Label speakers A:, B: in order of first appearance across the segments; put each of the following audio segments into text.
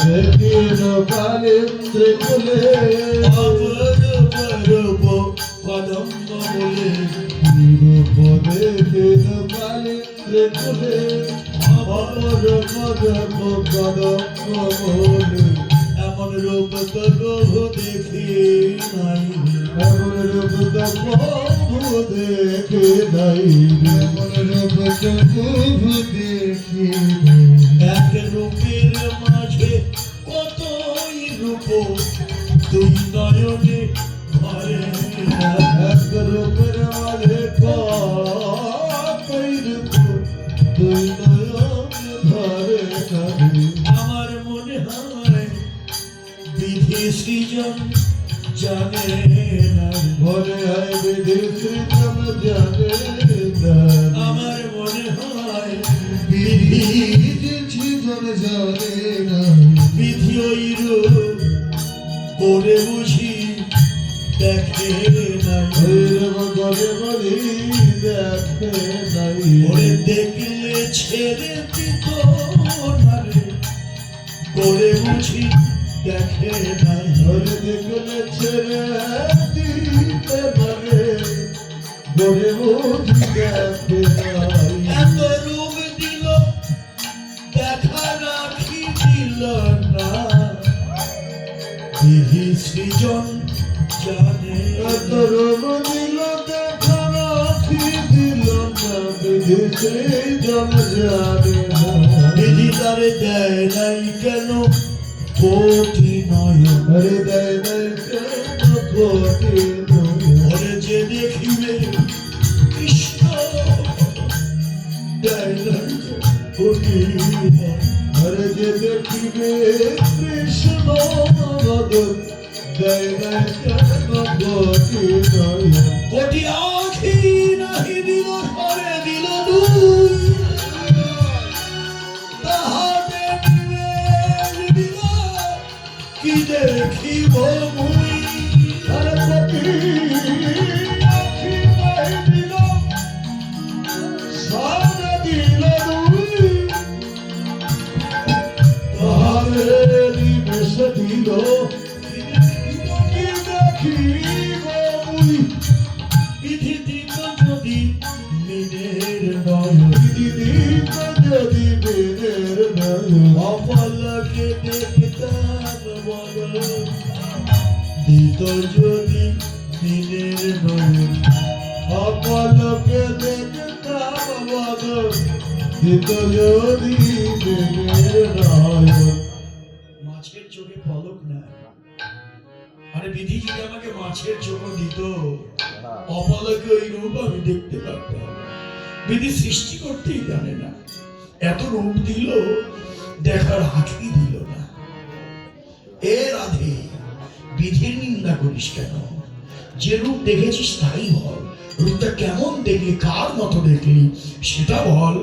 A: দেখিল কালেন্দ্র কুলে
B: কদম্ব বলে
A: রূপ দেখিল কালেন্দ্র কুলে অমর কদম্ব কদম্ব বলে
B: এমন রূপ তো প্রভু দেখি নাই
A: এমন রূপ তো প্রভু দেখে নাই এমন রূপ তো প্রভু দেখে নাই
B: এক রূপের মাঝে কতই রূপ দুই নয়নে ভরে
A: এক রূপের মাঝে কতই রূপ দুই নয়নে ধরে নাই
B: আমার মনে হয় বিধি সৃজন জানে না
A: মনে হয় বিধি সৃজন জানে না
B: আমার মনে হয়
A: বিধি সৃজন জানে না
B: বিধি ওই রূপ করে বুঝি দেখে নাই
A: এরম করে বলি দেখে নাই
B: ওরে দেখলে ছেড়ে দিত না রে করে বুঝি দেখে নাই
A: ওরে দেখলে ছেড়ে দিতে পারে গড়ে বুঝি দেখে নাই
B: এত রূপ দিল দেখা রাখি দিল না বিধি সৃজন জানে
A: এত রূপ দিল দেখা রাখি দিল না বিধি সৃজন জানে না
B: বিধি তারে দেয় নাই কেন কোটি নয়
A: হরে দেয় দেয় কেন কোটি নয়
B: ওরে যে দেখিবে কৃষ্ণ দেয় নাই কোটি নয়
A: হরে যে দেখিবে কৃষ্ণ বদন দেয় দেয় কেন কোটি নয়
B: কোটি আখি নাহি দিল সরে দিল দুই তাহাতে নিবেশ দিল কি দেখিব মুই
A: হরে কোটি আখি নাই দিল সারা দিল দুই তাহারে নিবেশ দিল কি দেখিব মুই
B: বিধি দিত যদি মিনের নয়
A: দিদি যদি বেদের নয়
B: অপলকে দেখতাম বল দিত যদি মিনের নয়
A: অপলকে দেখতাম বদন দিত যদি বেদের নয়
B: মাছের চোখে পলক নাই আরে বিধি যদি আমাকে মাছের চোখ দিত অপলকে ওই রূপ আমি দেখতে পারতাম বিধি সৃষ্টি করতেই জানে না এত রূপ দিল দেখার আঁখি দিল না এ রাধে বিধির নিন্দা করিস কেন যে রূপ দেখেছিস তাই বল রূপটা কেমন দেখলি কার মতো দেখলি সেটা বল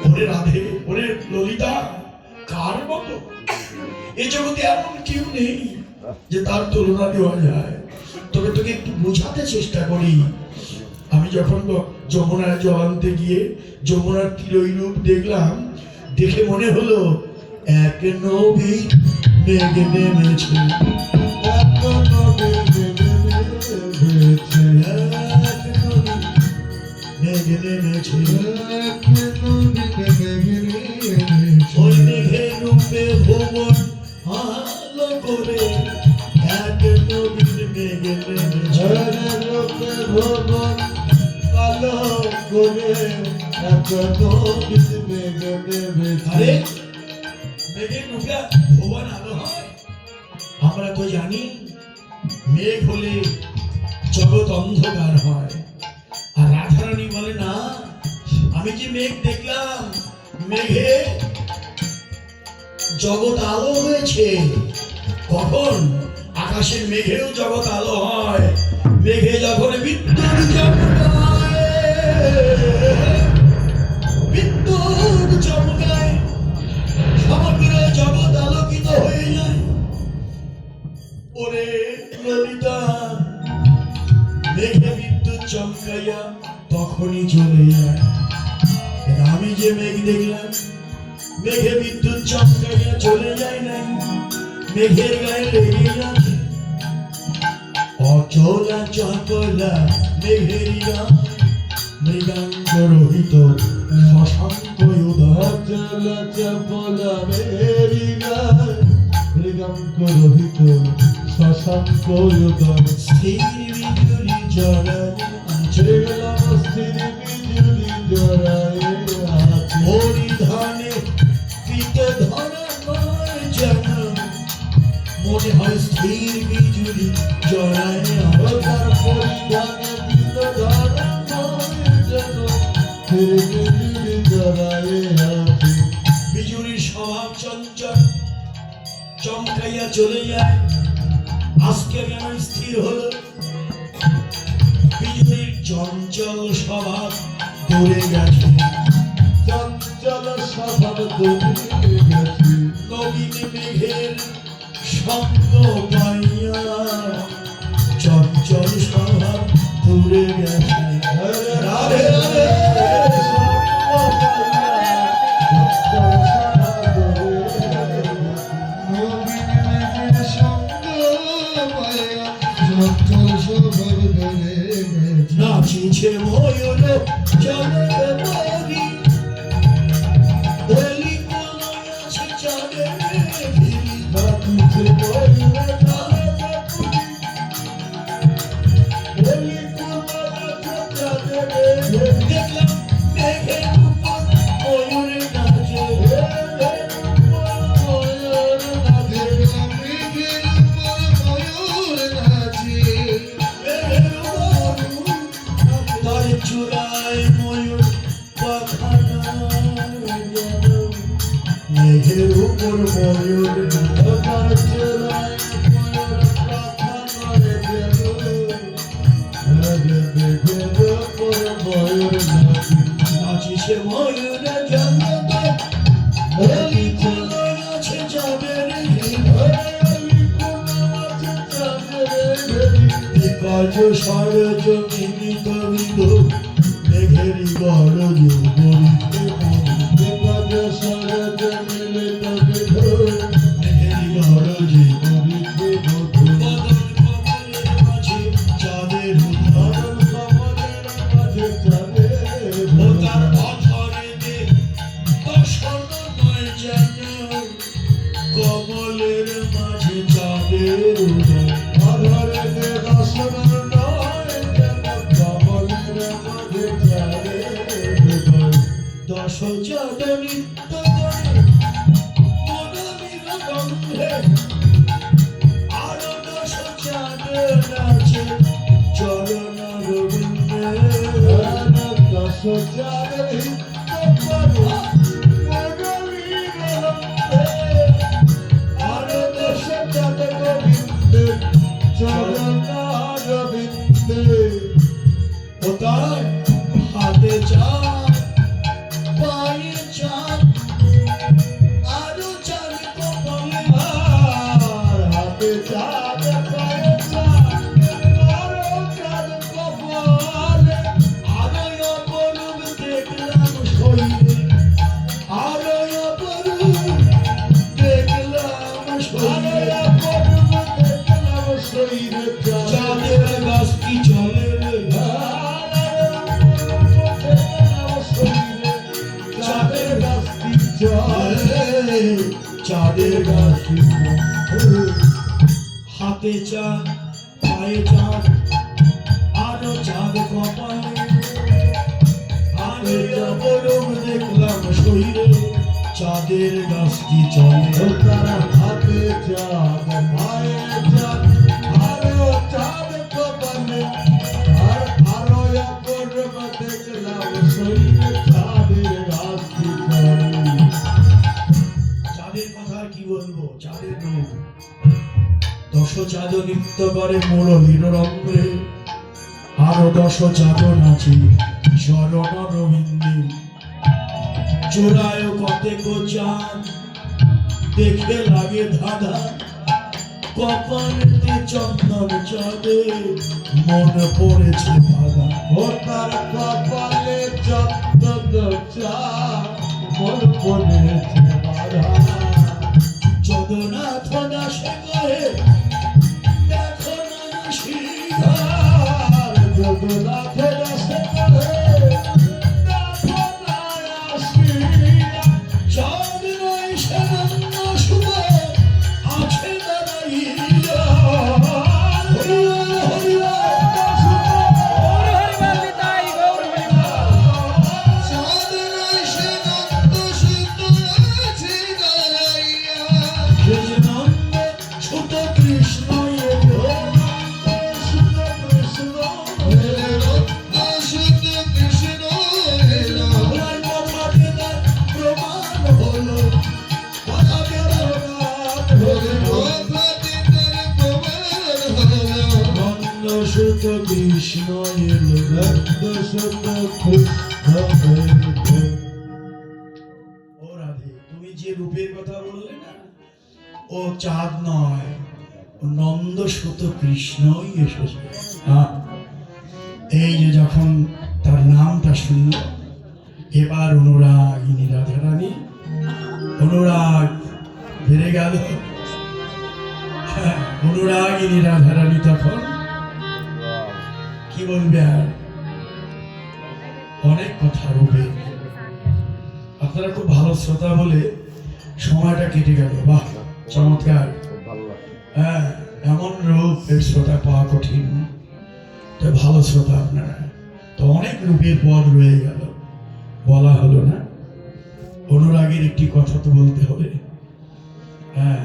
B: ওরে রাধে ওরে ললিতা কার মতো এই জগতে এমন কেউ নেই যে তার তুলনা দেওয়া যায় তবে তোকে একটু বোঝাতে চেষ্টা করি আমি যখন যমুনার জল আনতে গিয়ে যমুনার তীরই রূপ দেখলাম দেখে মনে হলো এক নবী মেঘ নেমেছে
A: এত নবী নেমেছে
B: এক নবী মেঘ নেমেছে
A: এক নবী নেমেছে
B: ওই মেঘের রূপে ভুবন আলো করে এক নবীর মেঘ নেমেছে
A: হরে লোকে ভবন আলো করে এত নবী মেঘ নেমেছে
B: আরে মেঘের রূপে ভুবন আলো হয় আমরা তো জানি মেঘ হলে জগৎ অন্ধকার হয় আর রাধারানী বলে না আমি যে মেঘ দেখলাম মেঘে জগৎ আলো হয়েছে কখন আকাশের মেঘেও জগৎ আলো হয় মেঘে যখন বিদ্যুৎ চমকায় বিদ্যুৎ চমকায় সমগ্র জগৎ আলোকিত হয়ে যায় ওরে ললিতা মেঘে বিদ্যুৎ চমকাইয়া তখনই চলে যায় আমি যে মেঘ দেখলাম মেঘে বিদ্যুৎ চমকাইয়া চলে যায় মেঘের গায়ে লেগে আছে অচলা চপলা মেঘের গায়ে মৃগাঙ্গ রহিত শশাঙ্ক উদয়
A: অচলা চপলা মেরি গায় মৃগাঙ্ক রহিত শশাঙ্ক উদয়
B: স্থির বিজুরি জড়ায় আছে
A: গেলাম স্থির বিজুলি জড়ায় আছে
B: পরিধানে পিত ধরা নয় যেন মনে হয় স্থির বিজুলি জড়ায় আছে
A: তার পরিধানে বিদ ধরা নয় যেন স্থির বিজুলি জড়ায় আছে
B: বিজুলির স্বভাব চঞ্চল চমকাইয়া চলে যায় আজকে কেন স্থির হলো বিজুলির চঞ্চল স্বভাব দূরে গেছে
A: চঞ্চল স্বভাব দূরে গেছে
B: নবীন মেঘের সঙ্গ পাইয়া চঞ্চল স্বভাব দূরে গেছে রাধে রাধে নাচিছে ময়ূর জলের তরি বলি কোলায় আছে চাঁদের ঝিলি দেখলাম মেঘের উপর ময়ূর নাচে মেঘের উপর তার চূড়ায় ময়ূর পাখানা যেন মেঘের উপর ময়ূর নাচিছে ময়ূর জগতে বলি কোলায় আছে চাঁদের বিকজ সরজ মিলিত বিধ মেঘেরি গরজ বলিতে মেঘেরি গরজ বদন কমলের মাঝে চাঁদের উদাহরণ ও তার অধরে দে দর্শন নয় যেন কমলের মাঝে চাঁদের উদয় দশ চাঁদ নৃত্য করে মনামির গন্ধে আরো দশ চাঁদ নাচে চরণ রবীন্দ্রে আরো দশ ও তার হাতে চাঁদ পায়ে চাঁদ আরো চাঁদ কপালে আরো অপরূপ দেখলাম শরীরে আরো অপরূপ দেখলাম শরীরে চাঁদের গাছটি চলে চাঁদের গাছটি চলে চাঁদের গাছটি হাতে চাঁদ পায়ে চাঁদ আরো চাঁদ কপালে আরো অপরূপ দেখলাম শরীরে চাঁদের গাছটি চলে
A: তারা হাতে চাঁদ পায়ে চাঁদ আরো চাঁদ কপালে আর আরো অপূর্ব দেখলাম শরীরে চাঁদের গাছটি চলে
B: চাঁদের কথা আর কি বলবো চাঁদের রূপ দশ চাঁদ নৃত্য করে মুরলীর রঙ্গে আরো দশ চাঁদ নাচে চরণ রবীন্দ্রে চূড়ায় কতেক চাঁদ দেখে লাগে ধাঁধা কপালেতে চন্দন চাঁদে মন পড়েছে দাদা
A: ও তার কপালে চন্দন চাঁদ মন পড়েছে বাধা
B: জগন্নাথ দাসে নন্দ শুভ আছে দাঁড়াইয়া সুত কৃষ্ণ এলো সুত কৃষ্ণ ও রাধে, তুমি যে রূপের কথা বললে না, ও চাঁদ নয়, ও নন্দ সুত কৃষ্ণই এসেছে। এই যে যখন তার নামটা শুনল, এবার অনুরাগিনী রাধারানী অনুরাগ বেড়ে গেল। অনুরাগিনী রাধারানী তখন কি বলবে আর, অনেক কথা রূপে। আপনারা খুব ভালো শ্রোতা বলে সময়টা কেটে গেল। বাহ, চমৎকার। হ্যাঁ, এমন রূপ এর শ্রোতা পাওয়া কঠিন। তো ভালো শ্রোতা আপনারা। তো অনেক রূপের পদ রয়ে গেল, বলা হলো না। অনুরাগের একটি কথা তো বলতে হবে। হ্যাঁ,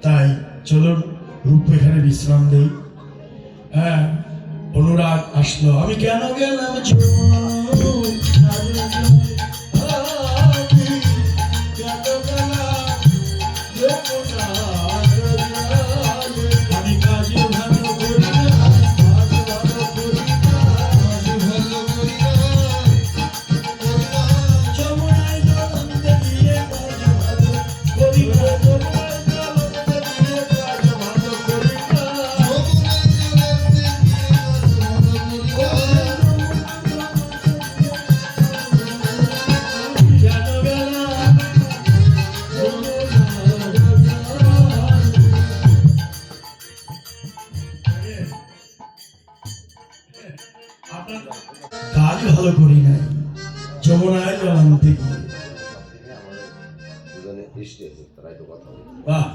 B: তাই চলুন রূপ এখানে বিশ্রাম দেই। হ্যাঁ, অনুরাগ আসলো। আমি কেন গেলাম আমি কাজে ভালো করি না, যমুনায় জল দিয়ে কাজ ভালো করি না, যমুনায় জল দিয়ে কাজ ভালো করি না। কাজ ভালো করি নাই, যমুনায় জল আনতে গিয়ে। বাহ।